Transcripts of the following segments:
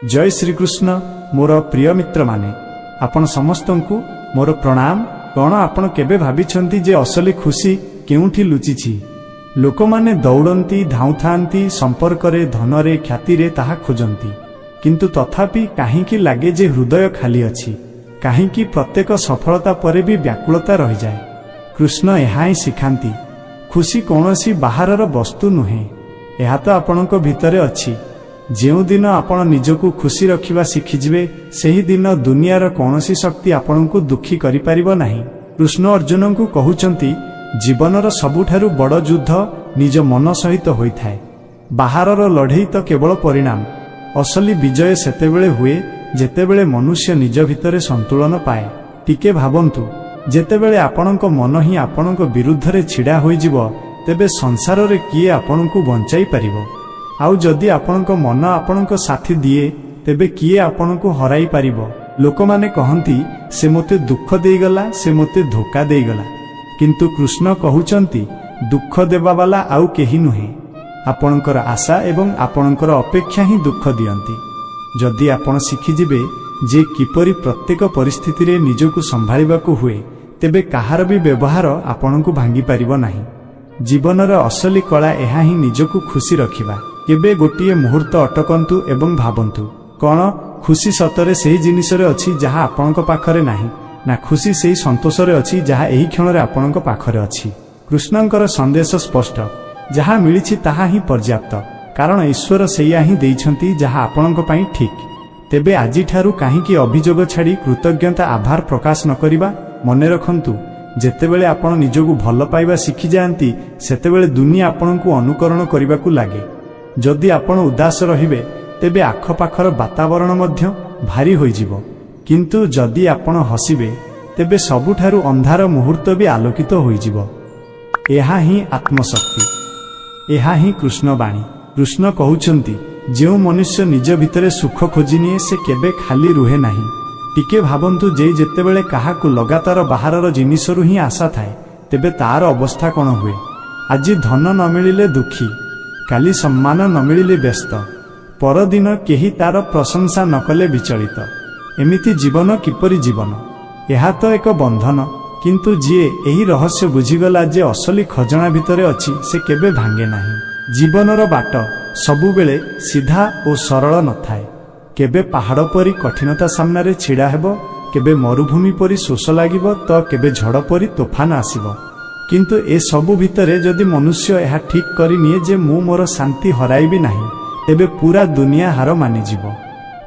जय श्रीकृष्ण मोर प्रिय मित्र माने आपण समस्त को मोर प्रणाम। कौन आपण केबे भाबिछंती जे असली खुशी केउठी लुचिछि? लोक माने दौड़ती धाउथांती संपर्क रे धन रे ख्याति रे ताहा खोजंती, किंतु तथापि काहींकी लागे जे हृदय खाली अछि, काहींकी प्रत्येक सफलता परे भी व्याकुलता रहि जाए। कृष्ण एहा ही सिखांती खुशी कौनसी बाहरर वस्तु नुहे, यह तो आपणक भितरे अछि। जेउ दिन आपण निजको खुशी रखिबा शिखिजिबे सेही दिन दुनियार कौनसी शक्ति आपणको दुखी करि परिबो नाही। कृष्ण अर्जुन को कहउचंती जीवनर सबुठारु बड़ युद्ध निज मन सहित होइथाए। बाहरर लड़ई तो केवल परिणाम, असली विजय सेतेबेले हुए जेतेबेले मनुष्य निज भितरे संतुलन पाए। टिके भाबंतु, जेतेबेले आपणक मन ही आपणक विरुद्ध रे छिड़ा होइजिबो तेबे संसार रे किए आपणको बंचाई परिबो? आउ जदि आपणक मन आपणक साथी दिए तेबे किए आपणको हराई परिबो? लोक माने कहंती से मोते दुख देइगला, से मोते धोखा देइगला, किंतु कृष्ण कहउचंती दुख देबा वाला आउ केही नुहे, आपणकर आशा एवं आपणकर अपेक्षा ही दुख दियंती। जदि आपण शिखिजिबे जे किपरि प्रत्येक परिस्थिति रे निजको संभाळिबाकू हुए तेबे कहार भी व्यवहार आपणको भांगी परिबो नाही। जीवनर असली कला एहा ही निजको खुशी रखिबा। केबे गोटिए मुहूर्त अटकंतु एवं भाबंतु कौन खुशी सतरे सेही जिनिसरे अछि जहा आपणक पाखरे नाही, ना खुशी सेही संतोषरे अछि जहा एही क्षणरे आपणक पाखरे अछि। कृष्णंकर संदेश स्पष्ट, जहा मिलिछि ताहा ही पर्याप्त, कारण ईश्वर सेया ही देइछंती जहा आपणक पई ठीक। तेबे आजि ठारू काहींकी अभियोग छाड़ी कृतज्ञता आभार प्रकाश न करिबा? मने रखंतु, जेतेबेले आपण निजको भल पाइबा शिखि जांती सेतेबेले दुनिया आपणको अनुकरण करिबाकू लागे। जदि आपण उदास रहिबे तेबे आखपाखर वातावरण मध्य भारी होइजिबो, किंतु जदि आपण हसिबे तेबे सबुठारु अंधार मुहूर्त भी आलोकित होइजिबो। एहा ही आत्मशक्ति, एहा ही कृष्ण बाणी। कृष्ण कहउचंती जेउ मनुष्य निज भितरे सुख खोजिनिए से केबे खाली रुहे नाही। टिके भाबंतु, जे जेतेबेले काहाकू लगातार बाहरर जिनिसरु ही आशा थाए तेबे तार अवस्था कोन हुए? आज धन न मिलिले दुखी, काली सम्मान न मिलिले व्यस्त, परदिन केही तार प्रशंसा न कले विचलित। एमिति जीवन किपरि जीवन? यह तो एक बंधन, किंतु जीए एही रहस्य बुझिगला जे असली खजना भितरे अछि से केबे भांगे नाही। जीवनर बाट सबुबेले सीधा और सरल न थाए। केबे पहाड़ परी कठिनता सामने छिड़ा हेबो, केबे मरुभूमि परी शोष लागिबो, तो केबे झड़ परी तोफान आसिबो। किंतु ए सबु भितरे जदि मनुष्य यह ठीक करि निए जे मु मोर शांति हराइबी नाही, तेबे पूरा दुनिया हार मानिजिबो।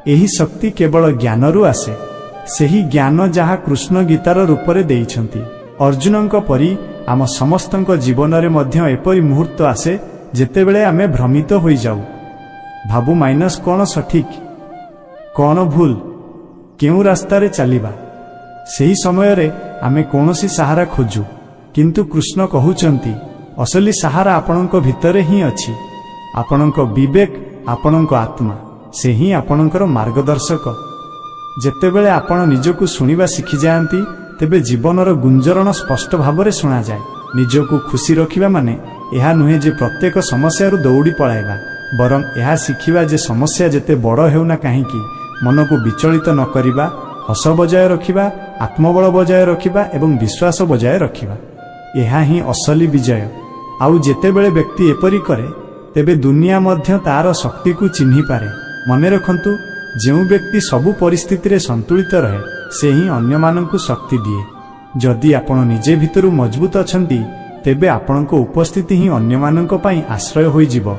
एही शक्ति केवल ज्ञानरु आसे, सेही ज्ञान जहा कृष्ण गीतार रूपरे देइछंती। अर्जुनंक परी आम समस्तंक जीवन रे मध्य एपरी मुहूर्त आसे जेतेबेले आमे भ्रमित होई जाऊ। भाबु माइनस कोन सठिक कोन भूल, केउ रास्ता रे चलिबा। सेही समय रे आमे कोनोसी सहारा खोजू, किंतु कृष्ण कहउचंती असली सहारा आपणक भितरे ही अछि। आपणक विवेक, आपणक आत्मा, से ही आपणकर मार्गदर्शक। जेतेबेले आपण निजको सुनिबा शिखि जांती तेबे जीवनर गुंजरण स्पष्ट भावरे सुना जाए। निजको खुशी रखिबा माने एहा नुहे जे प्रत्येक समस्या दौड़ी पळाइबा, बरं एहा शिखिबा जे समस्या जेते बड़ हेउना काहींकी मन को विचलित न करिबा, हस बजाय रखिबा, आत्मबल बजाय रखिबा एवं विश्वास बजाय रखिबा। एहा ही असली विजय। आउ जेतेबेले व्यक्ति एपरि करे तेबे दुनिया मध्य तार शक्ति को चिन्हि पारे। मने रखंतु, जेउ व्यक्ति सबु परिस्थिति रे संतुलित रहे से ही अन्य माननकु शक्ति दिए। जदि आपण निजे भितरु मजबूत अछंती तेबे आपणको उपस्थिति ही अन्य माननक पई आश्रय होई जिवो।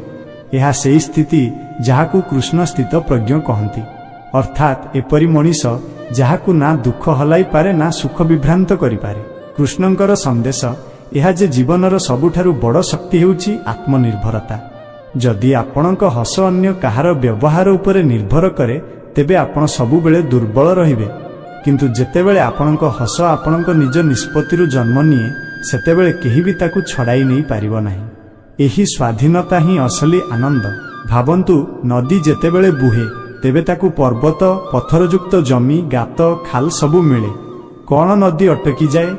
एहा सेही स्थिति जाहाकू कृष्ण स्थित प्रज्ञ कहंती, अर्थात एपरि मनीष जाहाकू ना दुख हलाई पारे ना सुख विभ्रांत करि पारे। कृष्णंकर संदेश एहा जे जीवनर सबुठारु बड़ शक्ति हेउची आत्मनिर्भरता। जदि आपणक हस अन्य कहार व्यवहार उपरे निर्भर करे तेबे आपण सबु बेले दुर्बल रहिबे, किंतु जेतेबेले आपणक हस आपणक निज निष्पत्तिरु जन्म निए सेतेबेले केही भी ताकू छड़ाई नहीं पारिबो नाही। एही स्वाधीनता ही असली आनंद। भाबंतु, नदी जेतेबेले बुहे तेबे ताकू पर्वत, पत्थरयुक्त जमी, गात, खाल सबु मिले। कौन नदी अटकी जाए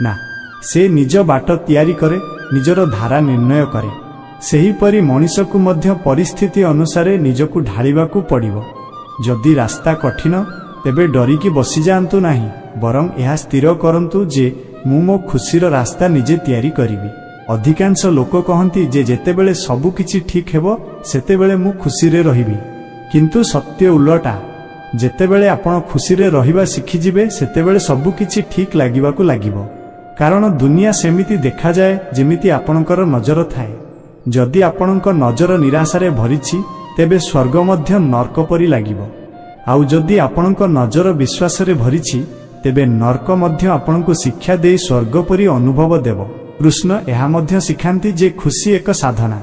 ना? से निज बाट तैयारी करे, निजर धारा निर्णय करे। सेही परी मनीष को मध्य परिस्थिति अनुसारे निजको ढालिबाकू पड़िबो। जदि रास्ता कठिन तेबे डरिकी बसी जातु नहीं, बरं यह स्थिर करंतु जे मु मो खुशीर रास्ता निजे तैयारी करिबी। अधिकांश लोक कहती जे जेतेबेले सबु किछि ठीक हेबो सेतेबेले मु खुशीरे रहिबी, किंतु सत्य उलटा। जेतेबेले आपण खुशीरे रहिबा शिखिजिबे सेतेबेले सबु किछि ठीक लागिबाकू लागिबो, कारण दुनिया सेमिति देखा जाए जेमिति आपणकर नजर थाए। जदि आपणक नजर निराशारे भरिछि तेबे स्वर्ग मध्य नर्क परि लागिबो, आउ जदि आपणक नजर विश्वासरे भरिछि तेबे नर्क मध्य आपणकु शिक्षा देई स्वर्ग परि अनुभव देव। कृष्ण एहा मध्य सिखांती जे खुशी एक साधना,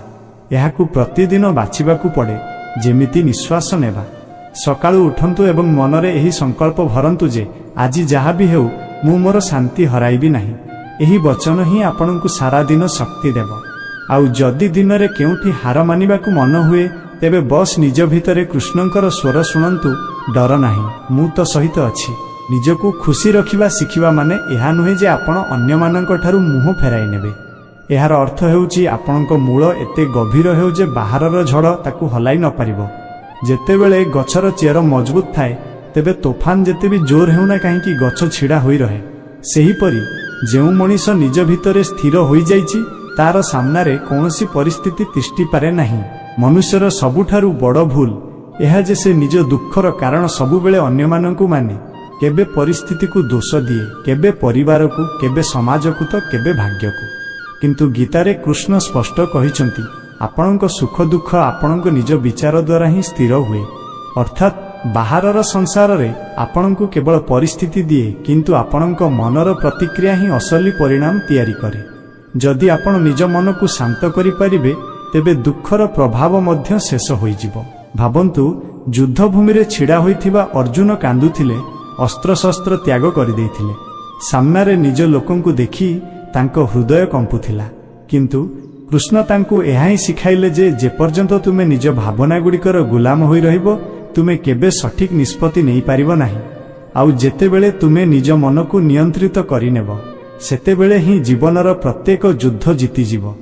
एहाकु प्रतिदिन बाछिबाकू पड़े जेमिति निश्वास नेबा। सकाळु उठंतु एवं मनरे एही संकल्प भरंतु जे आज जहा भी हेउ मु मोर शांति हराइबी नाही। एही वचन ही आपणकु सारा दिन शक्ति देव। आउ जदि दिन रे केउठी हार मानिबाकू मन हुए तेबे बस निज भितरे कृष्णंकर स्वर शुणंतु, डर नाही, मु तो सहित अछि। निजकू खुशी रखिबा शिखिबा माने एहा नुहे जे आपण अन्य मानक ठारू मुह फेराई नेबे। एहार अर्थ हेउची आपणक मूल एते गभीर हेउ जे बाहरर झड़ ताकू हलाई न पारिबो। जेतेबेले गछर चेर मजबूत थाए तेबे तोफान जेते भी जोर हेउना काहेकि गछ छिड़ा होई रहे। सेहीपरि जेउ मनीष निज भितरे स्थिर होई जाईची तार सामनारे कौनसी परिस्थिति तिष्टि पारे नाही। मनुष्यर सबुठारू बड़ भूल एहा जे से निज दुखर कारण सबुबेले अन्य मानकू माने, केबे परिस्थिति को दोष दिए, केबे परिवार को, केबे समाज को, तो केबे भाग्य को। किंतु गीतारे कृष्ण स्पष्ट कहिसंती आपणक सुख दुख आपणक निज विचार द्वारा ही स्थिर हुए। अर्थात बाहरर संसार रे आपणकू केवल परिस्थिति दिए, किंतु आपणक मनर प्रतिक्रिया ही असली परिणाम तैयारी करे। जदि आपण निज मन को शांत करि परिबे तेबे दुखर प्रभाव मध्य शेष होइजिवो। भाबंतु युद्ध भूमि रे छिड़ा होइथिबा अर्जुन कांदुथिले, अस्त्र शस्त्र त्याग करदेइथिले। सामनारे निज लोकंकु देखि तांको हृदय कंपुथिला, किंतु कृष्ण तांको एहा ही सिखाइले जे जेपर्यंत तुमे निज भावना गुड़िकर गुलाम होई रहिबो तुमे केबे सठिक निष्पत्ति नहीं पारिबो नाही। आउ जेतेबेले तुमे निज मन को नियंत्रित करिनेबो सेतेबेले ही जीवनर प्रत्येक युद्ध जीतिजिवो।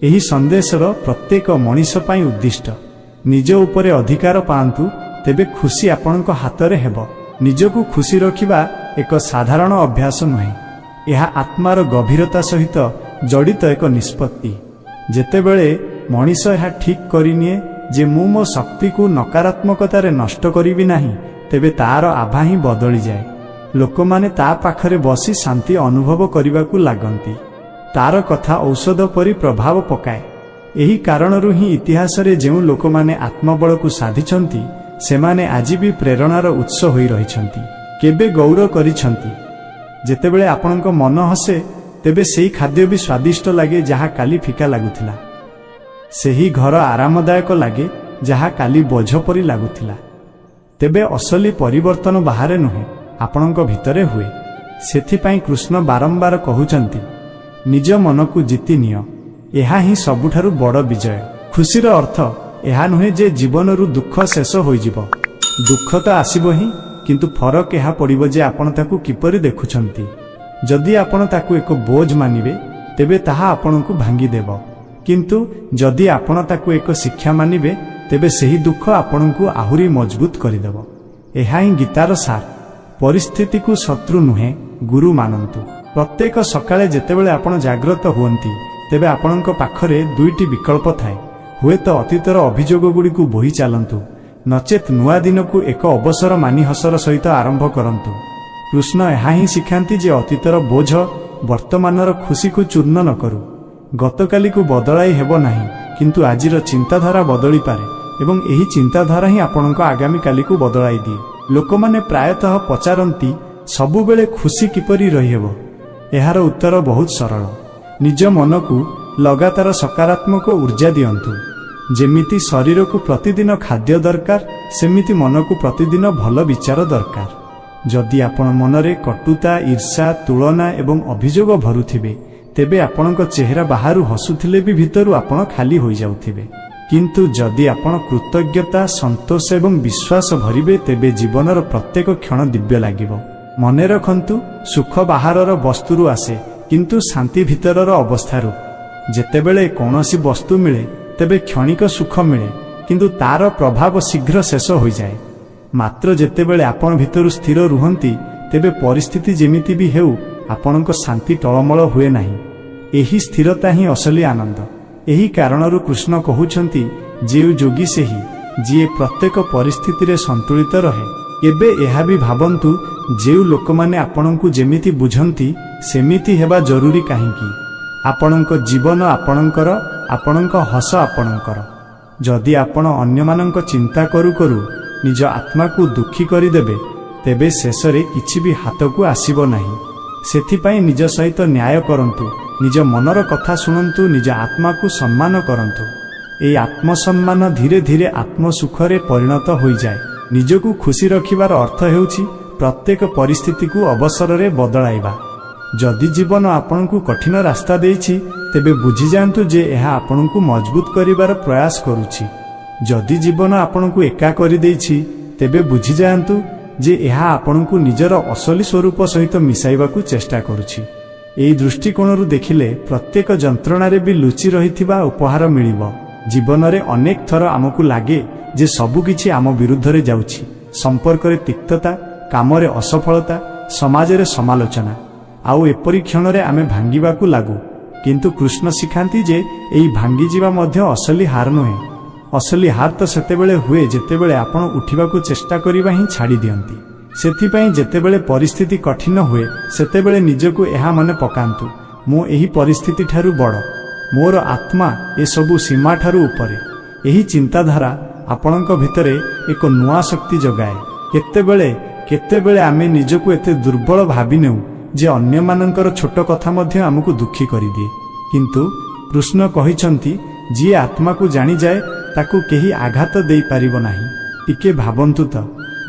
एही संदेशर प्रत्येक मनीष पई उद्दिष्ट। निज उपरे अधिकार पांतु तेबे खुशी आपणक हातरे हेबो। निजकू खुशी रखिबा एक साधारण अभ्यास नुहे, यह आत्मार गभीरता सहित जड़ित एक निष्पत्ति। जेतेबेले मनीष यह ठीक करिनिए जे मु मो शक्ति को नकारात्मकतारे नष्ट करिबि नाही, तेबे तार आभा ही बदली जाए। लोक माने ता पाखरे बसी शांति अनुभव करिबाकू लागंती। तार कथा औषध परि प्रभाव पकाए। एही कारणरू ही इतिहास रे जेउ लोक माने आत्मबल को साधिछंती सेमाने आज भी प्रेरणार उत्स होई रहिछंती। केबे गौरव करिछंती जेतेबेले आपणक मन हसे तेबे सेही खाद्य भी स्वादिष्ट लागे जहा काली फिका लागुथिला। सेही घर आरामदायक लागे जहा काली बोझ परि लागुथिला। तेबे असली परिवर्तन बाहरे नुहे, आपणक भितरे हुए। सेथिपाई कृष्ण बारंबार कहउचंती निज मन को जीति नियो, एहा ही सबुठारु बड़ विजय। खुशीर अर्थ एहा नुहे जे जीवन रु दुख शेष होइजिवो। दुख तो आसिबो ही, किंतु फरक एहा पड़िबो जे आपण ताकू किपरि देखुछंती। जदि आपण ताकू एक बोझ मानिबे तेबे ताहा आपणकू भांगी देबो, किंतु जदि आपण ताकू एक शिक्षा मानिबे तेबे सेही दुख आपणकू आहुरी मजबूत करिदेबो। एहा ही गीतार सार। परिस्थिति को शत्रु नुहे, गुरु मानंतु। प्रत्येक सकाळे जेतेबेले आपण जागृत हुअंती तेबे आपणक पाखरे दुईटी विकल्प थाए। हुए तो अतीतर अभियोग गुड़ी को बोही चलतु, नचेत नुआ दिन को एक अवसर मानी हसर सहित आरंभ करंतु। कृष्ण एहा ही शिखांती जे अतीतर बोझ वर्तमानर खुशी को चूर्ण न करू। गतकाली को बदलाई हेबो नाही, किंतु आजिर चिंताधारा बदली पारे एवं एही चिंताधारा ही आपणक आगामी काली को बदलाई दिए। लोकमाने प्रायतः पचारंती सबुबेले खुशी किपरि रहिहेबो। एहार उत्तर बहुत सरल। निज मन को लगातार सकारात्मक ऊर्जा दियंतु। जेमिति शरीर को प्रतिदिन खाद्य दरकार सेमिति मन को प्रतिदिन भल विचार दरकार। जदि आपण मनरे कटुता, ईर्षा, तुलना एवं अभियोग भरुथिबे तेबे आपणक चेहरा बाहरु हसुथिले भी भितरु आपण खाली होई जाउथिबे। किंतु जदि आपण कृतज्ञता, संतोष एवं विश्वास भरिबे तेबे जीवनर प्रत्येक क्षण दिव्य लागिबो। मने रखंतु सुख बाहरर वस्तुरु आसे, किंतु शांति भितरर अवस्थारु। जेतेबेले कौनसी वस्तु मिले तेबे क्षणिक सुख मिले, किंतु तार प्रभाव शीघ्र शेष हो जाए। ମାତ୍ର ଯେତେବେଳେ ଆପଣ ଭିତରୁ ସ୍ଥିର ରୁହନ୍ତି ତେବେ ପରିସ୍ଥିତି ଯେମିତି ବି ହେଉ ଆପଣଙ୍କ ଶାନ୍ତି ଟଳମଳ ହୁଏ ନାହିଁ। ଏହି ସ୍ଥିରତା ହିଁ ଅସଲି ଆନନ୍ଦ। ଏହି କାରଣରୁ କୃଷ୍ଣ କହୁଛନ୍ତି, ଯେଉଁ ଯୋଗୀ ସେହି ଯିଏ ପ୍ରତ୍ୟେକ ପରିସ୍ଥିତିରେ ସନ୍ତୁଳିତ ରହେ। ଏବେ ଏହା ବି ଭାବନ୍ତୁ, ଯେଉଁ ଲୋକମାନେ ଆପଣଙ୍କୁ ଯେମିତି ବୁଝନ୍ତି ସେମିତି ହେବା ଜରୁରୀ କାହିଁକି? ଆପଣଙ୍କ ଜୀବନ ଆପଣଙ୍କର, ଆପଣଙ୍କ ହସ ଆପଣଙ୍କର। ଯଦି ଆପଣ ଅନ୍ୟମାନଙ୍କ ଚିନ୍ତା କରୁ କରୁ ନିଜ ଆତ୍ମାକୁ ଦୁଃଖୀ କରିଦେବେ ତେବେ ଶେଷରେ କିଛି ବି ହାତକୁ ଆସିବ ନାହିଁ। ସେଥିପାଇଁ ନିଜ ସହିତ ନ୍ୟାୟ କରନ୍ତୁ, ନିଜ ମନର କଥା ଶୁଣନ୍ତୁ, ନିଜ ଆତ୍ମାକୁ ସମ୍ମାନ କରନ୍ତୁ। ଏହି ଆତ୍ମସମ୍ମାନ ଧୀରେ ଧୀରେ ଆତ୍ମସୁଖରେ ପରିଣତ ହୋଇଯାଏ। ନିଜକୁ ଖୁସି ରଖିବାର ଅର୍ଥ ହେଉଛି ପ୍ରତ୍ୟେକ ପରିସ୍ଥିତିକୁ ଅବସରରେ ବଦଳାଇବା। ଯଦି ଜୀବନ ଆପଣଙ୍କୁ କଠିନ ରାସ୍ତା ଦେଇଛି ତେବେ ବୁଝିଯାଆନ୍ତୁ ଯେ ଏହା ଆପଣଙ୍କୁ ମଜବୁତ କରିବାର ପ୍ରୟାସ କରୁଛି। ଯଦି ଜୀବନ ଆପଣଙ୍କୁ ଏକା କରିଦେଇଛି ତେବେ ବୁଝିଯାଆନ୍ତୁ ଯେ ଏହା ଆପଣଙ୍କୁ ନିଜର ଅସଲି ସ୍ୱରୂପ ସହିତ ମିଶାଇବାକୁ ଚେଷ୍ଟା କରୁଛି। ଏହି ଦୃଷ୍ଟିକୋଣରୁ ଦେଖିଲେ ପ୍ରତ୍ୟେକ ଯନ୍ତ୍ରଣାରେ ବି ଲୁଚି ରହିଥିବା ଉପହାର ମିଳିବ। ଜୀବନରେ ଅନେକ ଥର ଆମକୁ ଲାଗେ ଯେ ସବୁକିଛି ଆମ ବିରୁଦ୍ଧରେ ଯାଉଛି। ସମ୍ପର୍କରେ ତିକ୍ତତା, କାମରେ ଅସଫଳତା, ସମାଜରେ ସମାଲୋଚନା, ଆଉ ଏପରି କ୍ଷଣରେ ଆମେ ଭାଙ୍ଗିବାକୁ ଲାଗୁ। କିନ୍ତୁ କୃଷ୍ଣ ଶିଖାନ୍ତି ଯେ ଏହି ଭାଙ୍ଗିଯିବା ମଧ୍ୟ ଅସଲି ହାର ନୁହେଁ। ଅସଲି ହାର ତ ସେତେବେଳେ ହୁଏ ଯେତେବେଳେ ଆପଣ ଉଠିବାକୁ ଚେଷ୍ଟା କରିବା ହିଁ ଛାଡ଼ି ଦିଅନ୍ତି। ସେଥିପାଇଁ ଯେତେବେଳେ ପରିସ୍ଥିତି କଠିନ ହୁଏ ସେତେବେଳେ ନିଜକୁ ଏହା ମନେ ପକାନ୍ତୁ, ମୁଁ ଏହି ପରିସ୍ଥିତି ଠାରୁ ବଡ଼, ମୋର ଆତ୍ମା ଏସବୁ ସୀମା ଠାରୁ ଉପରେ। ଏହି ଚିନ୍ତାଧାରା ଆପଣଙ୍କ ଭିତରେ ଏକ ନୂଆ ଶକ୍ତି ଯୋଗାଏ। କେତେବେଳେ ଆମେ ନିଜକୁ ଏତେ ଦୁର୍ବଳ ଭାବି ନେଉ ଯେ ଅନ୍ୟମାନଙ୍କର ଛୋଟ କଥା ମଧ୍ୟ ଆମକୁ ଦୁଃଖୀ କରିଦିଏ। କିନ୍ତୁ କୃଷ୍ଣ କହିଛନ୍ତି, ଯିଏ ଆତ୍ମାକୁ ଜାଣିଯାଏ ତାକୁ କେହି ଆଘାତ ଦେଇପାରିବ ନାହିଁ। ଟିକେ ଭାବନ୍ତୁ ତ,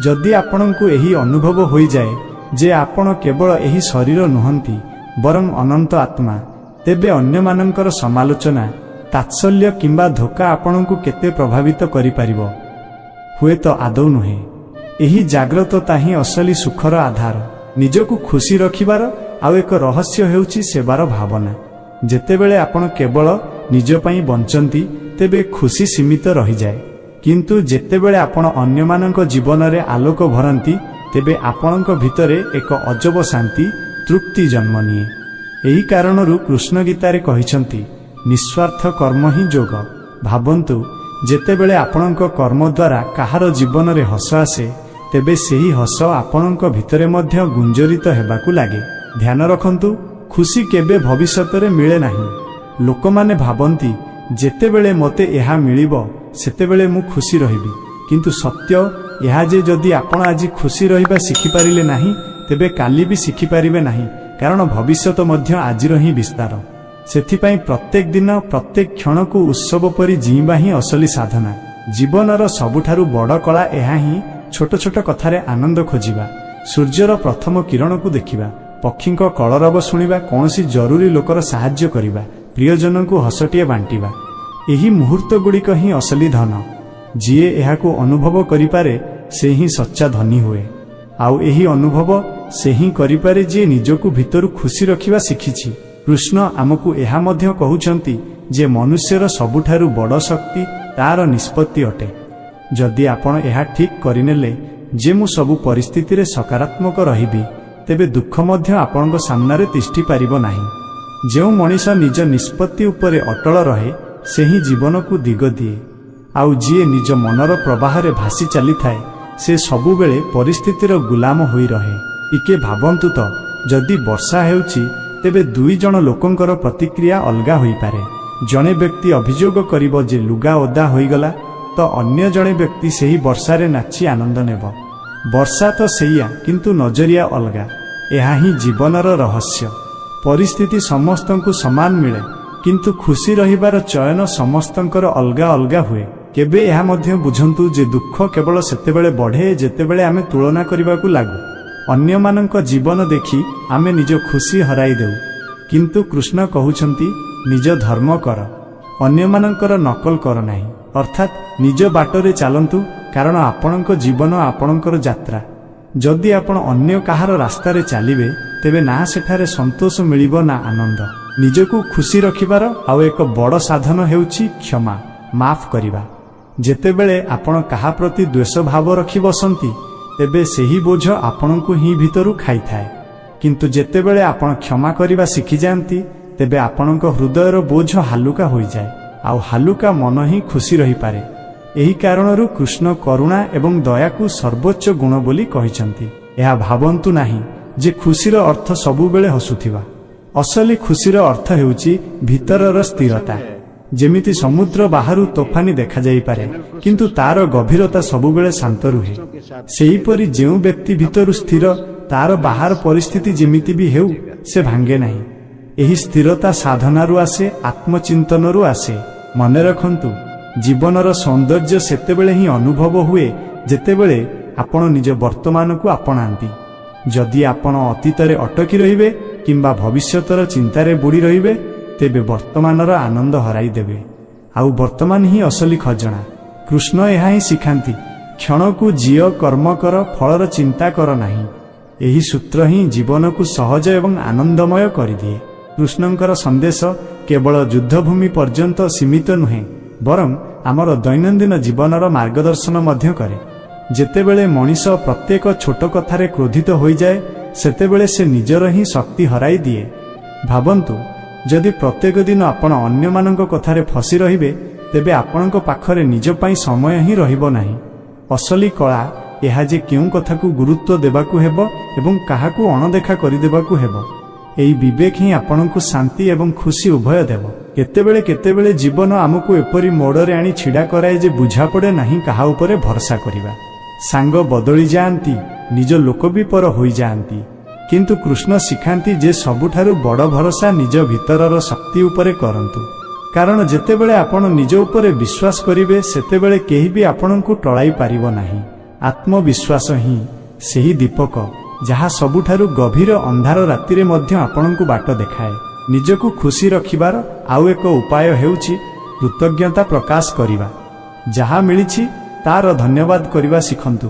ଯଦି ଆପଣଙ୍କୁ ଏହି ଅନୁଭବ ହୋଇଯାଏ ଯେ ଆପଣ କେବଳ ଏହି ଶରୀର ନୁହନ୍ତି ବରଂ ଅନନ୍ତ ଆତ୍ମା, ତେବେ ଅନ୍ୟମାନଙ୍କର ସମାଲୋଚନା, ତାତ୍ସଲ୍ୟ କିମ୍ବା ଧୋକା ଆପଣଙ୍କୁ କେତେ ପ୍ରଭାବିତ କରିପାରିବ? ହୁଏତ ଆଦୌ ନୁହେଁ। ଏହି ଜାଗ୍ରତତା ହିଁ ଅସଲି ସୁଖର ଆଧାର। ନିଜକୁ ଖୁସି ରଖିବାର ଆଉ ଏକ ରହସ୍ୟ ହେଉଛି ସେବାର ଭାବନା। ଯେତେବେଳେ ଆପଣ କେବଳ ନିଜ ପାଇଁ ବଞ୍ଚନ୍ତି ତେବେ ଖୁସି ସୀମିତ ରହିଯାଏ। କିନ୍ତୁ ଯେତେବେଳେ ଆପଣ ଅନ୍ୟମାନଙ୍କ ଜୀବନରେ ଆଲୋକ ଭରନ୍ତି ତେବେ ଆପଣଙ୍କ ଭିତରେ ଏକ ଅଜବ ଶାନ୍ତି, ତୃପ୍ତି ଜନ୍ମ ନିଏ। ଏହି କାରଣରୁ କୃଷ୍ଣ ଗୀତାରେ କହିଛନ୍ତି, ନିଃସ୍ୱାର୍ଥ କର୍ମ ହିଁ ଯୋଗ। ଭାବନ୍ତୁ, ଯେତେବେଳେ ଆପଣଙ୍କ କର୍ମ ଦ୍ୱାରା କାହାର ଜୀବନରେ ହସ ଆସେ ତେବେ ସେହି ହସ ଆପଣଙ୍କ ଭିତରେ ମଧ୍ୟ ଗୁଞ୍ଜରିତ ହେବାକୁ ଲାଗେ। ଧ୍ୟାନ ରଖନ୍ତୁ, ଖୁସି କେବେ ଭବିଷ୍ୟତରେ ମିଳେ ନାହିଁ। ଲୋକମାନେ ଭାବନ୍ତି, ଯେତେବେଳେ ମୋତେ ଏହା ମିଳିବ ସେତେବେଳେ ମୁଁ ଖୁସି ରହିବି। କିନ୍ତୁ ସତ୍ୟ ଏହା ଯେ ଯଦି ଆପଣ ଆଜି ଖୁସି ରହିବା ଶିଖିପାରିଲେ ନାହିଁ ତେବେ କାଲି ବି ଶିଖିପାରିବେ ନାହିଁ, କାରଣ ଭବିଷ୍ୟତ ମଧ୍ୟ ଆଜିର ହିଁ ବିସ୍ତାର। ସେଥିପାଇଁ ପ୍ରତ୍ୟେକ ଦିନ, ପ୍ରତ୍ୟେକ କ୍ଷଣକୁ ଉତ୍ସବ ପରି ଜୀଇଁବା ହିଁ ଅସଲି ସାଧନା। ଜୀବନର ସବୁଠାରୁ ବଡ଼ କଳା ଏହା ହିଁ, ଛୋଟ ଛୋଟ କଥାରେ ଆନନ୍ଦ ଖୋଜିବା, ସୂର୍ଯ୍ୟର ପ୍ରଥମ କିରଣକୁ ଦେଖିବା, ପକ୍ଷୀଙ୍କ କଳରବ ଶୁଣିବା, କୌଣସି ଜରୁରୀ ଲୋକର ସାହାଯ୍ୟ କରିବା, ପ୍ରିୟଜନଙ୍କୁ ହସଟିଏ ବାଣ୍ଟିବା। ଏହି ମୁହୂର୍ତ୍ତଗୁଡ଼ିକ ହିଁ ଅସଲି ଧନ। ଯିଏ ଏହାକୁ ଅନୁଭବ କରିପାରେ ସେ ହିଁ ସଚ୍ଚା ଧନୀ ହୁଏ। ଆଉ ଏହି ଅନୁଭବ ସେ ହିଁ କରିପାରେ ଯିଏ ନିଜକୁ ଭିତରୁ ଖୁସି ରଖିବା ଶିଖିଛି। କୃଷ୍ଣ ଆମକୁ ଏହା ମଧ୍ୟ କହୁଛନ୍ତି ଯେ ମନୁଷ୍ୟର ସବୁଠାରୁ ବଡ଼ ଶକ୍ତି ତାର ନିଷ୍ପତ୍ତି ଅଟେ। ଯଦି ଆପଣ ଏହା ଠିକ୍ କରିନେଲେ ଯେ ମୁଁ ସବୁ ପରିସ୍ଥିତିରେ ସକାରାତ୍ମକ ରହିବି, ତେବେ ଦୁଃଖ ମଧ୍ୟ ଆପଣଙ୍କ ସାମ୍ନାରେ ତିଷ୍ଠି ପାରିବ ନାହିଁ। ଯେଉଁ ମଣିଷ ନିଜ ନିଷ୍ପତ୍ତି ଉପରେ ଅଟଳ ରହେ ସେ ହିଁ ଜୀବନକୁ ଦିଗ ଦିଏ। ଆଉ ଯିଏ ନିଜ ମନର ପ୍ରବାହରେ ଭାସି ଚାଲିଥାଏ ସେ ସବୁବେଳେ ପରିସ୍ଥିତିର ଗୁଲାମ ହୋଇ ରହେ। ଟିକେ ଭାବନ୍ତୁ ତ, ଯଦି ବର୍ଷା ହେଉଛି ତେବେ ଦୁଇ ଜଣ ଲୋକଙ୍କର ପ୍ରତିକ୍ରିୟା ଅଲଗା ହୋଇପାରେ। ଜଣେ ବ୍ୟକ୍ତି ଅଭିଯୋଗ କରିବ ଯେ ଲୁଗା ଓଦା ହୋଇଗଲା, ତ ଅନ୍ୟ ଜଣେ ବ୍ୟକ୍ତି ସେହି ବର୍ଷାରେ ନାଚି ଆନନ୍ଦ ନେବ। ବର୍ଷା ତ ସେଇଆ, କିନ୍ତୁ ନଜରିଆ ଅଲଗା। ଏହା ହିଁ ଜୀବନର ରହସ୍ୟ। ପରିସ୍ଥିତି ସମସ୍ତଙ୍କୁ ସମାନ ମିଳେ, କିନ୍ତୁ ଖୁସି ରହିବାର ଚୟନ ସମସ୍ତଙ୍କର ଅଲଗା ଅଲଗା ହୁଏ। କେବେ ଏହା ମଧ୍ୟ ବୁଝନ୍ତୁ ଯେ ଦୁଃଖ କେବଳ ସେତେବେଳେ ବଢ଼େ ଯେତେବେଳେ ଆମେ ତୁଳନା କରିବାକୁ ଲାଗୁ। ଅନ୍ୟମାନଙ୍କ ଜୀବନ ଦେଖି ଆମେ ନିଜ ଖୁସି ହରାଇ ଦେଉ। କିନ୍ତୁ କୃଷ୍ଣ କହୁଛନ୍ତି, ନିଜ ଧର୍ମ କର, ଅନ୍ୟମାନଙ୍କର ନକଲ କର ନାହିଁ। ଅର୍ଥାତ୍ ନିଜ ବାଟରେ ଚାଲନ୍ତୁ, କାରଣ ଆପଣଙ୍କ ଜୀବନ ଆପଣଙ୍କର ଯାତ୍ରା। ଯଦି ଆପଣ ଅନ୍ୟ କାହାର ରାସ୍ତାରେ ଚାଲିବେ ତେବେ ନା ସେଠାରେ ସନ୍ତୋଷ ମିଳିବ ନା ଆନନ୍ଦ। ନିଜକୁ ଖୁସି ରଖିବାର ଆଉ ଏକ ବଡ଼ ସାଧନ ହେଉଛି କ୍ଷମା, ମାଫ କରିବା। ଯେତେବେଳେ ଆପଣ କାହା ପ୍ରତି ଦ୍ୱେଷ ଭାବ ରଖି ବସନ୍ତି ତେବେ ସେହି ବୋଝ ଆପଣଙ୍କୁ ହିଁ ଭିତରୁ ଖାଇଥାଏ। କିନ୍ତୁ ଯେତେବେଳେ ଆପଣ କ୍ଷମା କରିବା ଶିଖିଯାଆନ୍ତି ତେବେ ଆପଣଙ୍କ ହୃଦୟର ବୋଝ ହାଲୁକା ହୋଇଯାଏ, ଆଉ ହାଲୁକା ମନ ହିଁ ଖୁସି ରହିପାରେ। ଏହି କାରଣରୁ କୃଷ୍ଣ କରୁଣା ଏବଂ ଦୟାକୁ ସର୍ବୋଚ୍ଚ ଗୁଣ ବୋଲି କହିଛନ୍ତି। ଏହା ଭାବନ୍ତୁ ନାହିଁ ଯେ ଖୁସିର ଅର୍ଥ ସବୁବେଳେ ହସୁଥିବା। ଅସଲି ଖୁସିର ଅର୍ଥ ହେଉଛି ଭିତରର ସ୍ଥିରତା। ଯେମିତି ସମୁଦ୍ର ବାହାରୁ ତୋଫାନି ଦେଖାଯାଇପାରେ କିନ୍ତୁ ତାର ଗଭୀରତା ସବୁବେଳେ ଶାନ୍ତ ରୁହେ, ସେହିପରି ଯେଉଁ ବ୍ୟକ୍ତି ଭିତରୁ ସ୍ଥିର ତାର ବାହାର ପରିସ୍ଥିତି ଯେମିତି ବି ହେଉ ସେ ଭାଙ୍ଗେ ନାହିଁ। ଏହି ସ୍ଥିରତା ସାଧନାରୁ ଆସେ, ଆତ୍ମଚିନ୍ତନରୁ ଆସେ। ମନେ ରଖନ୍ତୁ, ଜୀବନର ସୌନ୍ଦର୍ଯ୍ୟ ସେତେବେଳେ ହିଁ ଅନୁଭବ ହୁଏ ଯେତେବେଳେ ଆପଣ ନିଜ ବର୍ତ୍ତମାନକୁ ଆପଣାନ୍ତି। ଯଦି ଆପଣ ଅତୀତରେ ଅଟକି ରହିବେ କିମ୍ବା ଭବିଷ୍ୟତର ଚିନ୍ତାରେ ବୁଡ଼ି ରହିବେ ତେବେ ବର୍ତ୍ତମାନର ଆନନ୍ଦ ହରାଇଦେବେ। ଆଉ ବର୍ତ୍ତମାନ ହିଁ ଅସଲି ଖଜଣା। କୃଷ୍ଣ ଏହା ହିଁ ଶିଖାନ୍ତି, କ୍ଷଣକୁ ଜିଅ, କର୍ମ କର, ଫଳର ଚିନ୍ତା କର ନାହିଁ। ଏହି ସୂତ୍ର ହିଁ ଜୀବନକୁ ସହଜ ଏବଂ ଆନନ୍ଦମୟ କରିଦିଏ। କୃଷ୍ଣଙ୍କର ସନ୍ଦେଶ କେବଳ ଯୁଦ୍ଧଭୂମି ପର୍ଯ୍ୟନ୍ତ ସୀମିତ ନୁହେଁ, ବରଂ ଆମର ଦୈନନ୍ଦିନ ଜୀବନର ମାର୍ଗଦର୍ଶନ ମଧ୍ୟ କରେ। ଯେତେବେଳେ ମଣିଷ ପ୍ରତ୍ୟେକ ଛୋଟ କଥାରେ କ୍ରୋଧିତ ହୋଇଯାଏ ସେତେବେଳେ ସେ ନିଜର ହିଁ ଶକ୍ତି ହରାଇ ଦିଏ। ଭାବନ୍ତୁ, ଯଦି ପ୍ରତ୍ୟେକ ଦିନ ଆପଣ ଅନ୍ୟମାନଙ୍କ କଥାରେ ଫସି ରହିବେ ତେବେ ଆପଣଙ୍କ ପାଖରେ ନିଜ ପାଇଁ ସମୟ ହିଁ ରହିବ ନାହିଁ। ଅସଲି କଳା ଏହା ଯେ କେଉଁ କଥାକୁ ଗୁରୁତ୍ୱ ଦେବାକୁ ହେବ ଏବଂ କାହାକୁ ଅଣଦେଖା କରିଦେବାକୁ ହେବ। ଏହି ବିବେକ ହିଁ ଆପଣଙ୍କୁ ଶାନ୍ତି ଏବଂ ଖୁସି ଉଭୟ ଦେବ। କେତେବେଳେ କେତେବେଳେ ଜୀବନ ଆମକୁ ଏପରି ମୋଡ଼ରେ ଆଣି ଛିଡ଼ା କରାଏ ଯେ ବୁଝାପଡ଼େ ନାହିଁ କାହା ଉପରେ ଭରସା କରିବା। ସାଙ୍ଗ ବଦଳି ଯାଆନ୍ତି, ନିଜ ଲୋକ ବି ପର ହୋଇଯାଆନ୍ତି, କିନ୍ତୁ କୃଷ୍ଣ ଶିଖାନ୍ତି ଯେ ସବୁଠାରୁ ବଡ଼ ଭରସା ନିଜ ଭିତରର ଶକ୍ତି ଉପରେ କରନ୍ତୁ। କାରଣ ଯେତେବେଳେ ଆପଣ ନିଜ ଉପରେ ବିଶ୍ୱାସ କରିବେ ସେତେବେଳେ କେହି ବି ଆପଣଙ୍କୁ ଟଳାଇ ପାରିବ ନାହିଁ। ଆତ୍ମବିଶ୍ୱାସ ହିଁ ସେହି ଦୀପକ ଯାହା ସବୁଠାରୁ ଗଭୀର ଅନ୍ଧାର ରାତିରେ ମଧ୍ୟ ଆପଣଙ୍କୁ ବାଟ ଦେଖାଏ। ନିଜକୁ ଖୁସି ରଖିବାର ଆଉ ଏକ ଉପାୟ ହେଉଛି କୃତଜ୍ଞତା ପ୍ରକାଶ କରିବା। ଯାହା ମିଳିଛି ତାର ଧନ୍ୟବାଦ କରିବା ଶିଖନ୍ତୁ।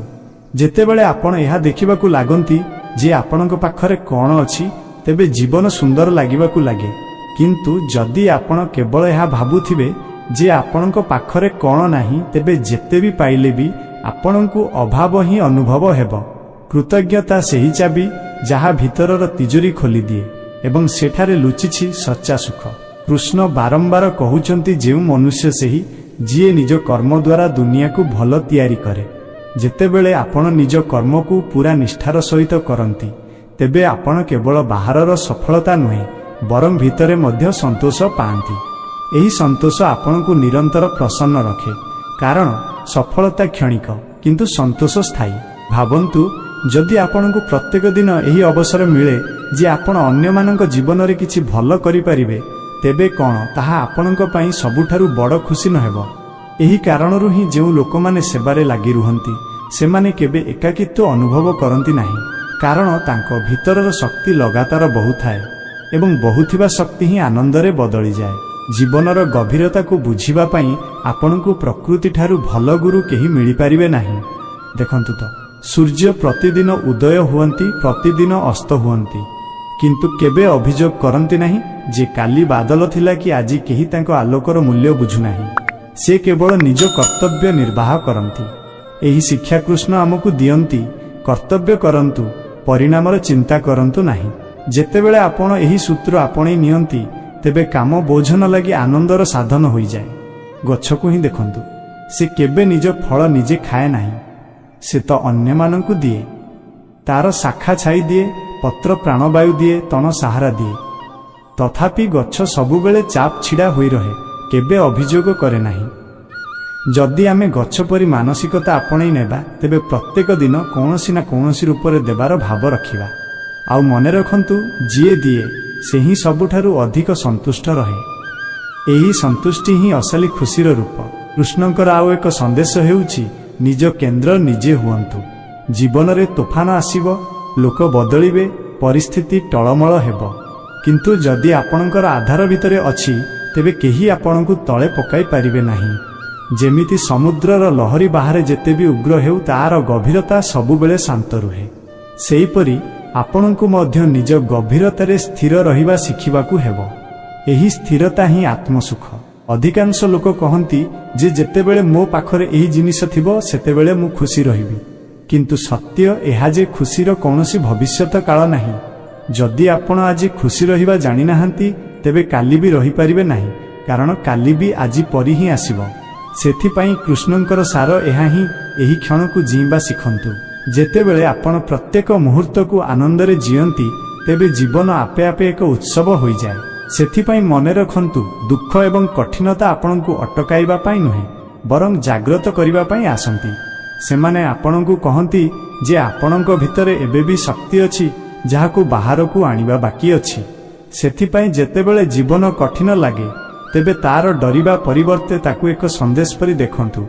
ଯେତେବେଳେ ଆପଣ ଏହା ଦେଖିବାକୁ ଲାଗନ୍ତି ଯେ ଆପଣଙ୍କ ପାଖରେ କ'ଣ ଅଛି ତେବେ ଜୀବନ ସୁନ୍ଦର ଲାଗିବାକୁ ଲାଗେ। କିନ୍ତୁ ଯଦି ଆପଣ କେବଳ ଏହା ଭାବୁଥିବେ ଯେ ଆପଣଙ୍କ ପାଖରେ କ'ଣ ନାହିଁ ତେବେ ଯେତେ ବି ପାଇଲେ ବି ଆପଣଙ୍କୁ ଅଭାବ ହିଁ ଅନୁଭବ ହେବ। କୃତଜ୍ଞତା ସେହି ଚାବି ଯାହା ଭିତରର ତିଜୋରୀ ଖୋଲିଦିଏ ଏବଂ ସେଠାରେ ଲୁଚିଛି ସଚ୍ଚା ସୁଖ। କୃଷ୍ଣ ବାରମ୍ବାର କହୁଛନ୍ତି, ଯେଉଁ ମନୁଷ୍ୟ ସେହି ଯିଏ ନିଜ କର୍ମ ଦ୍ୱାରା ଦୁନିଆକୁ ଭଲ ତିଆରି କରେ। ଯେତେବେଳେ ଆପଣ ନିଜ କର୍ମକୁ ପୁରା ନିଷ୍ଠାର ସହିତ କରନ୍ତି ତେବେ ଆପଣ କେବଳ ବାହାରର ସଫଳତା ନୁହେଁ ବରଂ ଭିତରେ ମଧ୍ୟ ସନ୍ତୋଷ ପାଆନ୍ତି। ଏହି ସନ୍ତୋଷ ଆପଣଙ୍କୁ ନିରନ୍ତର ପ୍ରସନ୍ନ ରଖେ, କାରଣ ସଫଳତା କ୍ଷଣିକ କିନ୍ତୁ ସନ୍ତୋଷ ସ୍ଥାୟୀ। ଭାବନ୍ତୁ, ଯଦି ଆପଣଙ୍କୁ ପ୍ରତ୍ୟେକ ଦିନ ଏହି ଅବସର ମିଳେ ଯେ ଆପଣ ଅନ୍ୟମାନଙ୍କ ଜୀବନରେ କିଛି ଭଲ କରିପାରିବେ ତେବେ କ'ଣ ତାହା ଆପଣଙ୍କ ପାଇଁ ସବୁଠାରୁ ବଡ଼ ଖୁସି ନହେବ? ଏହି କାରଣରୁ ହିଁ ଯେଉଁ ଲୋକମାନେ ସେବାରେ ଲାଗି ରୁହନ୍ତି ସେମାନେ କେବେ ଏକାକିତ୍ୱ ଅନୁଭବ କରନ୍ତି ନାହିଁ, କାରଣ ତାଙ୍କ ଭିତରର ଶକ୍ତି ଲଗାତାର ବହୁଥାଏ ଏବଂ ବହୁଥିବା ଶକ୍ତି ହିଁ ଆନନ୍ଦରେ ବଦଳିଯାଏ। ଜୀବନର ଗଭୀରତାକୁ ବୁଝିବା ପାଇଁ ଆପଣଙ୍କୁ ପ୍ରକୃତିଠାରୁ ଭଲ ଗୁରୁ କେହି ମିଳିପାରିବେ ନାହିଁ। ଦେଖନ୍ତୁ ତ, ସୂର୍ଯ୍ୟ ପ୍ରତିଦିନ ଉଦୟ ହୁଅନ୍ତି, ପ୍ରତିଦିନ ଅସ୍ତ ହୁଅନ୍ତି, କିନ୍ତୁ କେବେ ଅଭିଯୋଗ କରନ୍ତି ନାହିଁ ଯେ କାଲି ବାଦଲ ଥିଲା କି ଆଜି କେହି ତାଙ୍କ ଆଲୋକର ମୂଲ୍ୟ ବୁଝୁନାହିଁ। ସେ କେବଳ ନିଜ କର୍ତ୍ତବ୍ୟ ନିର୍ବାହ କରନ୍ତି। ଏହି ଶିକ୍ଷା କୃଷ୍ଣ ଆମକୁ ଦିଅନ୍ତି, କର୍ତ୍ତବ୍ୟ କରନ୍ତୁ, ପରିଣାମର ଚିନ୍ତା କରନ୍ତୁ ନାହିଁ। ଯେତେବେଳେ ଆପଣ ଏହି ସୂତ୍ର ଆପଣେଇ ନିଅନ୍ତି ତେବେ କାମ ବୋଝ ନ ଲାଗି ଆନନ୍ଦର ସାଧନ ହୋଇଯାଏ। ଗଛକୁ ହିଁ ଦେଖନ୍ତୁ, ସେ କେବେ ନିଜ ଫଳ ନିଜେ ଖାଏ ନାହିଁ, ସେ ତ ଅନ୍ୟମାନଙ୍କୁ ଦିଏ। ତାର ଶାଖା ଛାଇ ଦିଏ, ପତ୍ର ପ୍ରାଣବାୟୁ ଦିଏ, ତଣ ସାହାରା ଦିଏ। ତଥାପି ଗଛ ସବୁବେଳେ ଚାପ ଛିଡ଼ା ହୋଇ ରହେ, କେବେ ଅଭିଯୋଗ କରେ ନାହିଁ। ଯଦି ଆମେ ଗଛ ପରି ମାନସିକତା ଆପଣେଇ ନେବା ତେବେ ପ୍ରତ୍ୟେକ ଦିନ କୌଣସି ନା କୌଣସି ରୂପରେ ଦେବାର ଭାବ ରଖିବା। ଆଉ ମନେ ରଖନ୍ତୁ, ଯିଏ ଦିଏ ସେ ହିଁ ସବୁଠାରୁ ଅଧିକ ସନ୍ତୁଷ୍ଟ ରହେ। ଏହି ସନ୍ତୁଷ୍ଟି ହିଁ ଅସଲି ଖୁସିର ରୂପ। କୃଷ୍ଣଙ୍କର ଆଉ ଏକ ସନ୍ଦେଶ ହେଉଛି, ନିଜ କେନ୍ଦ୍ର ନିଜେ ହୁଅନ୍ତୁ। ଜୀବନରେ ତୋଫାନ ଆସିବ, ଲୋକ ବଦଳିବେ, ପରିସ୍ଥିତି ଟଳମଳ ହେବ, କିନ୍ତୁ ଯଦି ଆପଣଙ୍କର ଆଧାର ଭିତରେ ଅଛି ତେବେ କେହି ଆପଣଙ୍କୁ ତଳେ ପକାଇ ପାରିବେ ନାହିଁ। ଯେମିତି ସମୁଦ୍ରର ଲହରୀ ବାହାରେ ଯେତେ ବି ଉଗ୍ର ହେଉ ତାର ଗଭୀରତା ସବୁବେଳେ ଶାନ୍ତ ରୁହେ, ସେହିପରି ଆପଣଙ୍କୁ ମଧ୍ୟ ନିଜ ଗଭୀରତାରେ ସ୍ଥିର ରହିବା ଶିଖିବାକୁ ହେବ। ଏହି ସ୍ଥିରତା ହିଁ ଆତ୍ମସୁଖ। अधिकांश लोक कहती जे जेतेबेले मो पाखरे एही जिनिस थिबो सेतेबेले मु खुशी रहिबी, किंतु सत्य एहा जे खुशीर कौनसी भविष्यत काल नाही। जदि आपण आज खुशी रहिबा जानि नाहंती तेबे काली भी रहि परिबे नाही, कारण काली भी आजि परि ही आसीबो। सेथिपाई कृष्णंकर सार एहा ही एही क्षण को जीवा शिखंतु। जेतेबेले आपण प्रत्येक मुहूर्त को आनंद रे जियंती तेबे जीवन आपे आपे एक उत्सव होई जाय। सेथिपाई मने रखंतु दुख एवं कठिनता आपनकु अटकाइबा पाई नुहे, बरं जागृत करिबा पाई आसंती। सेमाने आपनकु कहंती जे आपनक भितरे एबे भी शक्ति अछि जाहाकु बाहरकु आनिबा बाकी अछि। सेथिपाई जेतेबेले जीवन कठिन लागे तेबे तार डरिबा परिवर्ते ताकु एक संदेश परि देखंतु।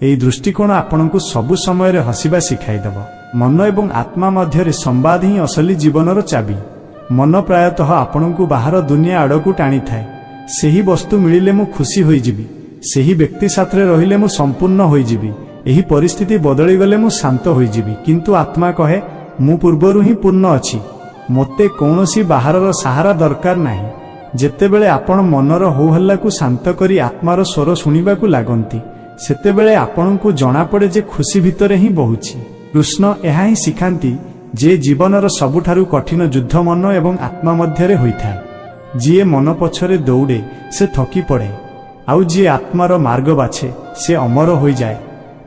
एई दृष्टिकोण आपनकु सबु समय रे हसिबा सिखाई दबो। मन एवं आत्मा मध्यरे संवाद ही असली जीवनर चाबी। मन प्रायतः आपनकु बाहर दुनिया आड़कु टाणी थाए। सेही वस्तु मिलिले मु खुशी होई जिबी, सेही व्यक्ति साथरे रहिले मु संपूर्ण होई जिबी, एही परिस्थिति बदली गले मु शांत होई जिबी, किंतु आत्मा कहे मु पूर्वरु ही पूर्ण अछि, मोते कौनसी बाहरर सहारा दरकार नाही। जेतेबेले आपण मनर हो हल्ला को शांत करी आत्मार स्वर सुनिबाकु लागंती सेतेबेले आपणकु जणा पड़े जे खुशी भितरे ही बहुछि। कृष्ण एहा ही शिखांती जे जीवनर सबुठारु कठिन युद्ध मन एवं आत्मा मध्यरे होइथाय। जिए मन पछरे दौड़े से थकी पड़े, आउ जी आत्मार मार्ग बाछे से अमर होई जाए।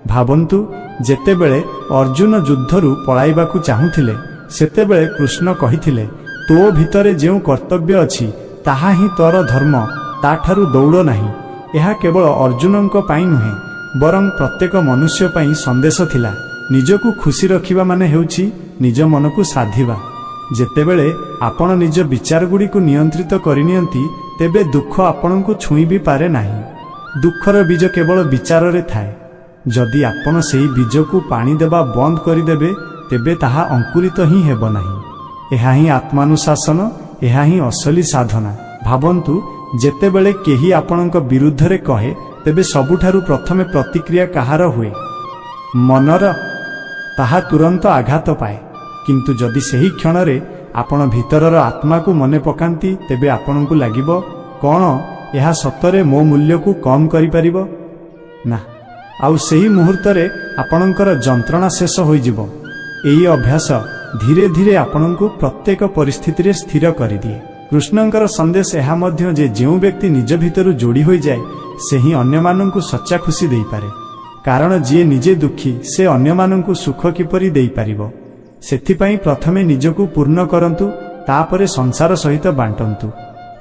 भाबंतु जेतेबेले अर्जुन युद्धरु पळाइबाकु चाहुथिले सेतेबेले कृष्ण कहिथिले तो भितरे जेउ कर्तव्य अछि ताहा ही तोर धर्म, ताठारु दौड़ नाही। यह केवल अर्जुनंक पाई नुहे, बरं प्रत्येक मनुष्य पाई संदेश थिला। निजकु खुशी रखिबा माने हेउछि निज मनकु साधिबा। जेतेबेले आपण निज विचार गुडी को नियंत्रित करिनियंती तेबे दुख आपणकु छुई भी पारे नाही। दुखर बीज केवल विचार रे थाए। जदि आपण सेही बीज को पानी देबा बंद करि देबे तेबे ताहा अंकुरित ही हेबो नाही। एहा ही आत्मानुशासन, एहा ही असली साधना। भाबंतु जेतेबेले केही आपणक विरुद्ध रे कहे तेबे सबुठारु प्रथमे प्रतिक्रिया कहार हुए? मनर। ताहा तुरंत आघात पाए, किंतु जदि सेही क्षण रे आपण भितरर आत्मा को मने पकांती तेबे आपणकु लागिबो कोन एहा सतरे मो मूल्य को कम करि परिबो ना, आउ सेही मुहूर्त रे आपणकर जंत्रणा शेष होई जिवो। एही अभ्यास धीरे धीरे आपणकु प्रत्येक परिस्थिति रे स्थिर करि दिए। कृष्णंकर संदेश एहा मध्य जे जेउ व्यक्ति निज भितरु जोड़ी होई जाए सेही अन्य माननकु सच्चा खुशी देई पारे, कारण जे निजे दुखी से अन्य माननकु सुख किपरि देई पारिबो। सेथिपाई प्रथमे निजकु पूर्ण करंतु, तापरे संसार सहित बांटंतु।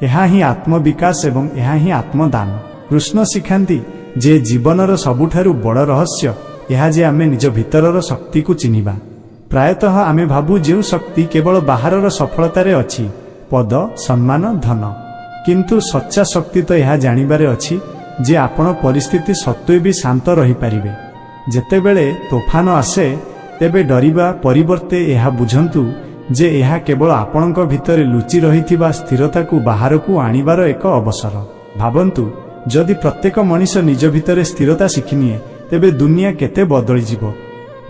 एहा ही आत्मविकास एवं एहा ही आत्मदान। कृष्ण शिखांती जे जीवनर सबुठारु बड़ रहस्य एहा जे आमे निज भितरर शक्ति को चिनिबा। प्रायतः आमे भाबु जेउ शक्ति केवल बाहरर सफलतारे अछि, पद, सम्मान, धन, किंतु सच्चा शक्ति तो यह जानिबारे अछि जे आपण परिस्थिति सत्वे भी शांत रही पारिबे। जेतेबेले तोफान आसे तेबे डरिबा परिवर्ते यह बुझंतु जे यह केवल आपणक भितरे लुचि रहिथिबा स्थिरता को बाहरकु आनिबार एक अवसर। भाबंतु जदि प्रत्येक मनीष निज भितरे स्थिरता शिखिनिए तेबे दुनिया केते बदली जिवो।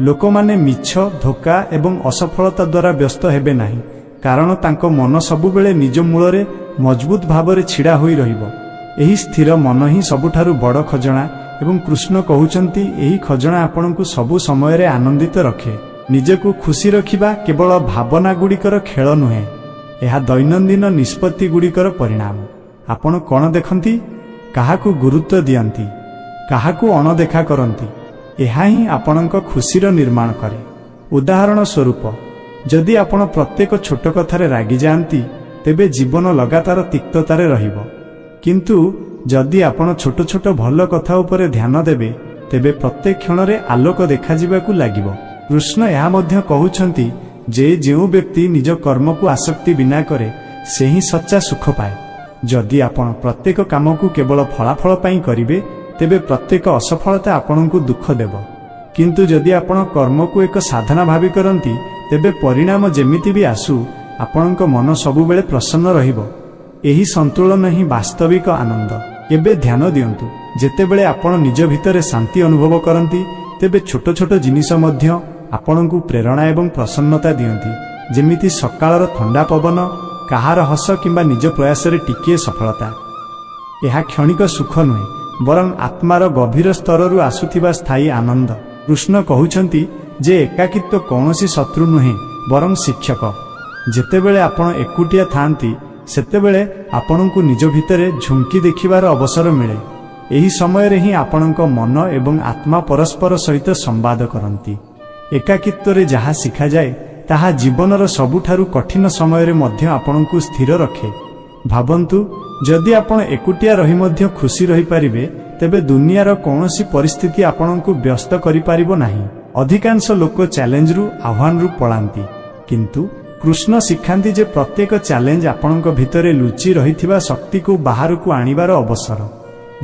लोकमाने मिछ, धोका एवं असफलता द्वारा व्यस्त हेबे नाही, कारण तांको मन सबुबेले निज मूलरे मजबूत भावरे छिड़ा होई रहिबो। एही स्थिर मन ही सबुठारु बड़ खजणा, एवं कृष्ण कहउचंती एही खजणा आपणकु सबु समय रे आनंदित रखे। निजकु खुशी रखिबा केवल भावना गुड़िकर खेल नुहे, एहा दैनंदिन निष्पत्ति गुड़िकर परिणाम। आपण कोन देखंती, काहाकु गुरुत्व दियंती, काहाकु अणदेखा करंती, एहा ही आपणक खुशीर निर्माण करे। उदाहरण स्वरूप जदि आपण प्रत्येक छोट कथारे रागी जाआंती तेबे जीवन लगातार तिक्ततारे रहिबो, किंतु जदि आपण छोट छोट भल कथा उपरे ध्यान देबे तेबे प्रत्येक क्षण रे आलोक देखा जिबाकु लागिबो। कृष्ण यह मध्य कहउछंती जे जेउ व्यक्ति निज कर्म को आसक्ति बिना करे से ही सच्चा सुख पाए। जदि आपण प्रत्येक काम को केवल फलाफल पाई करिवे तेबे प्रत्येक असफलता आपणकु दुख देबो, किंतु जदि आपण कर्म को एक साधना भावी करंती तेबे परिणाम जेमिति भी आसु आपणक मन सबुबेले प्रसन्न रहिबो। एही संतुलन ही वास्तविक आनंद। केबे ध्यान दियंतु, जेतेबेले आपण निज भितरे शांति अनुभव करंती तेबे छोट छोट जिनिस मध्य आपणकु प्रेरणा एवं प्रसन्नता दियंती, जेमिति सकाळर ठंडा पवन, काहार हस किंबा निज प्रयास रे टिके सफलता। ଏହା କ୍ଷଣିକ ସୁଖ ନୁହେଁ, ବରଂ ଆତ୍ମାର ଗଭୀର ସ୍ତରରୁ ଆସୁଥିବା ସ୍ଥାୟୀ ଆନନ୍ଦ। କୃଷ୍ଣ କହୁଛନ୍ତି ଯେ ଏକାକିତ୍ୱ କୌଣସି ଶତ୍ରୁ ନୁହେଁ, ବରଂ ଶିକ୍ଷକ। ଯେତେବେଳେ ଆପଣ ଏକୁଟିଆ ଥାଆନ୍ତି, ସେତେବେଳେ ଆପଣଙ୍କୁ ନିଜ ଭିତରେ ଝୁଙ୍କି ଦେଖିବାର ଅବସର ମିଳେ। ଏହି ସମୟରେ ହିଁ ଆପଣଙ୍କ ମନ ଏବଂ ଆତ୍ମା ପରସ୍ପର ସହିତ ସମ୍ବାଦ କରନ୍ତି। ଏକାକିତ୍ୱରେ ଯାହା ଶିଖାଯାଏ ତାହା ଜୀବନର ସବୁଠାରୁ କଠିନ ସମୟରେ ମଧ୍ୟ ଆପଣଙ୍କୁ ସ୍ଥିର ରଖେ। ଭାବନ୍ତୁ, ଯଦି ଆପଣ ଏକୁଟିଆ ରହି ମଧ୍ୟ ଖୁସି ରହିପାରିବେ, ତେବେ ଦୁନିଆର କୌଣସି ପରିସ୍ଥିତି ଆପଣଙ୍କୁ ବ୍ୟସ୍ତ କରିପାରିବ ନାହିଁ। ଅଧିକାଂଶ ଲୋକ ଚ୍ୟାଲେଞ୍ଜରୁ ଆହ୍ୱାନରୁ ପଳାନ୍ତି, କିନ୍ତୁ କୃଷ୍ଣ ଶିଖାନ୍ତି ଯେ ପ୍ରତ୍ୟେକ ଚ୍ୟାଲେଞ୍ଜ ଆପଣଙ୍କ ଭିତରେ ଲୁଚି ରହିଥିବା ଶକ୍ତିକୁ ବାହାରକୁ ଆଣିବାର ଅବସର।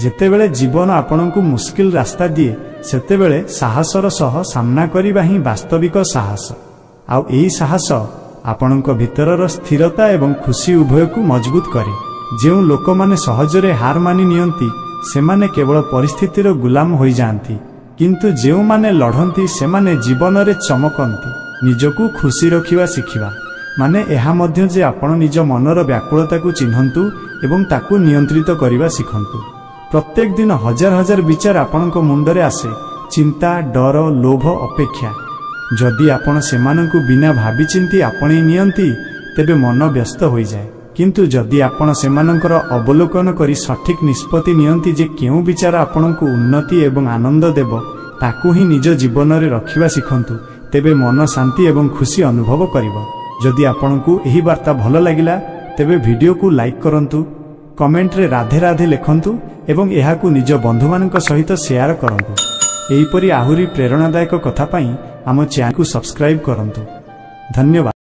ଯେତେବେଳେ ଜୀବନ ଆପଣଙ୍କୁ ମୁସ୍କିଲ ରାସ୍ତା ଦିଏ, ସେତେବେଳେ ସାହସର ସହ ସାମ୍ନା କରିବା ହିଁ ବାସ୍ତବିକ ସାହସ। ଆଉ ଏହି ସାହସ ଆପଣଙ୍କ ଭିତରର ସ୍ଥିରତା ଏବଂ ଖୁସି ଉଭୟକୁ ମଜବୁତ କରେ। ଯେଉଁ ଲୋକମାନେ ସହଜରେ ହାର ମାନି ନିଅନ୍ତି, ସେମାନେ କେବଳ ପରିସ୍ଥିତିର ଗୁଲାମ ହୋଇଯାଆନ୍ତି, କିନ୍ତୁ ଯେଉଁମାନେ ଲଢ଼ନ୍ତି ସେମାନେ ଜୀବନରେ ଚମକନ୍ତି। ନିଜକୁ ଖୁସି ରଖିବା ଶିଖିବା ମାନେ ଏହା ମଧ୍ୟ ଯେ ଆପଣ ନିଜ ମନର ବ୍ୟାକୁଳତାକୁ ଚିହ୍ନନ୍ତୁ ଏବଂ ତାକୁ ନିୟନ୍ତ୍ରିତ କରିବା ଶିଖନ୍ତୁ। ପ୍ରତ୍ୟେକ ଦିନ ହଜାର ହଜାର ବିଚାର ଆପଣଙ୍କ ମୁଣ୍ଡରେ ଆସେ, ଚିନ୍ତା, ଡର, ଲୋଭ, ଅପେକ୍ଷା। ଯଦି ଆପଣ ସେମାନଙ୍କୁ ବିନା ଭାବିଚିନ୍ତି ଆପଣେଇ ନିଅନ୍ତି, ତେବେ ମନ ବ୍ୟସ୍ତ ହୋଇଯାଏ। କିନ୍ତୁ ଯଦି ଆପଣ ସେମାନଙ୍କର ଅବଲୋକନ କରି ସଠିକ୍ ନିଷ୍ପତ୍ତି ନିଅନ୍ତି ଯେ କେଉଁ ବିଚାର ଆପଣଙ୍କୁ ଉନ୍ନତି ଏବଂ ଆନନ୍ଦ ଦେବ, ତାକୁ ହିଁ ନିଜ ଜୀବନରେ ରଖିବା ଶିଖନ୍ତୁ, ତେବେ ମନ ଶାନ୍ତି ଏବଂ ଖୁସି ଅନୁଭବ କରିବ। ଯଦି ଆପଣଙ୍କୁ ଏହି ବାର୍ତ୍ତା ଭଲ ଲାଗିଲା, ତେବେ ଭିଡିଓକୁ ଲାଇକ୍ କରନ୍ତୁ, କମେଣ୍ଟରେ ରାଧେ ରାଧେ ଲେଖନ୍ତୁ ଏବଂ ଏହାକୁ ନିଜ ବନ୍ଧୁମାନଙ୍କ ସହିତ ସେୟାର କରନ୍ତୁ। ଏହିପରି ଆହୁରି ପ୍ରେରଣାଦାୟକ କଥା ପାଇଁ ଆମ ଚ୍ୟାନେଲକୁ ସବସ୍କ୍ରାଇବ୍ କରନ୍ତୁ। ଧନ୍ୟବାଦ।